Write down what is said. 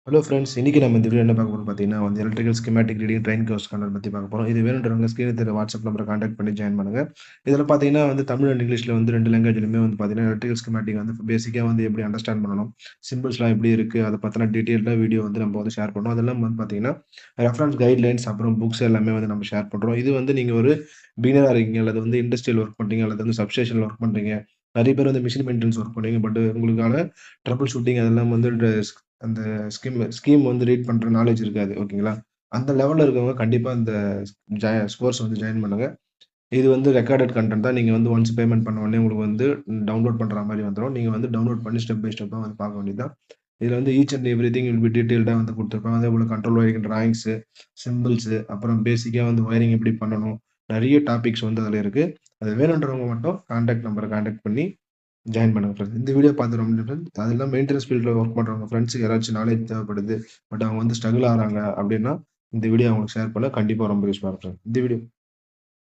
Hello friends. இன்னைக்கு நம்ம இந்த வீடியோ என்ன பார்க்க போறோம்னு பார்த்தீங்கன்னா, electrical schematic reading train course content பத்தி பார்க்க போறோம். இது வேணுன்றவங்க ஸ்க்ரீன்ல தெரிய வாட்ஸ்அப் நம்பர கான்டாக்ட் பண்ணி ஜாயின் பண்ணுங்க. இதில பார்த்தீங்கன்னா தமிழ் அண்ட் இங்கிலீஷ்ல 2 லாங்குவேஜ்லயுமே பார்த்தீங்கன்னா, எலக்ட்ரிக்கல் ஸ்கீமேட்டிக் பேசிக்கா எப்படி அண்டர்ஸ்டாண்ட் பண்ணணும், சிம்பிள்ஸ்லாம் எப்படி இருக்கு, அத பத்தின டீட்டெயில்டா வீடியோ நம்ம ஷேர் பண்றோம். அதெல்லாம் பார்த்தீங்கன்னா, ரெஃபரன்ஸ் கைட்லைன்ஸ் அப்புறம் புக்ஸ் எல்லாமே நம்ம ஷேர் பண்றோம். இது நீங்க ஒரு பிகினரா இருக்கீங்க அல்லது இண்டஸ்ட்ரியல் ஒர்க் பண்றீங்க அல்லது சப்ஸ்டேஷன்ல ஒர்க் பண்றீங்க. நெறைய பேர் மெஷின் மெயின்டனன்ஸ் ஒர்க் பண்றீங்க. பட் உங்களுக்கான ட்ரபிள் ஷூட்டிங் அதெல்லாம் அந்த ஸ்கீம் ரீட் பண்ற நாலேட்ஜ் இருக்காது. ஓகேங்களா? அந்த லெவல்ல இருக்கவங்க கண்டிப்பா இந்த கோர்ஸ் ஜாயின் பண்ணுங்க. இது ரெக்கார்டட் கன்டென்ட் தான். நீங்க ஒன்ஸ் பேமெண்ட் பண்ண உடனே உங்களுக்கு டவுன்லோட் பண்ற மாரி வந்துரும். நீங்க டவுன்லோட் பண்ணி ஸ்டெப் பை ஸ்டெப்பா பார்க்க வேண்டியது தான். இதுல each and everything will be டீட்டெயில்டா குடுத்திருப்பாங்க. அதேபோல கண்ட்ரோல் வயரிங் டிராயிங்ஸ், சிம்பிள்ஸ் அப்புறம் பேசிக்கா வயரிங் எப்படி பண்ணணும். நெறைய டாபிக்ஸ் அதுல இருக்கு. அது வேணுன்றவங்க மட்டும் கான்டாக்ட் நம்பர கான்டாக்ட் பண்ணி ஜாயின் பண்ணுங்க ஃப்ரெண்ட்ஸ். இந்த வீடியோ பார்த்து ரொம்ப ஃப்ரெண்ட்ஸ். அது இல்லாம மெயின்டனன்ஸ் ஃபீல்ட்ல ஒர்க் பண்றவங்க ஃப்ரெண்ட்ஸ்க்கு யாராச்சும் நாலேட்ஜ் தேவைப்படுது. பட் அவங்க ஸ்ட்ரகிள் ஆகுறாங்க அப்படின்னா, இந்த வீடியோ அவங்களுக்கு ஷேர் பண்ணா கண்டிப்பா ரொம்ப யூஸ்ஃபுல்லா இருக்கும். இந்த வீடியோ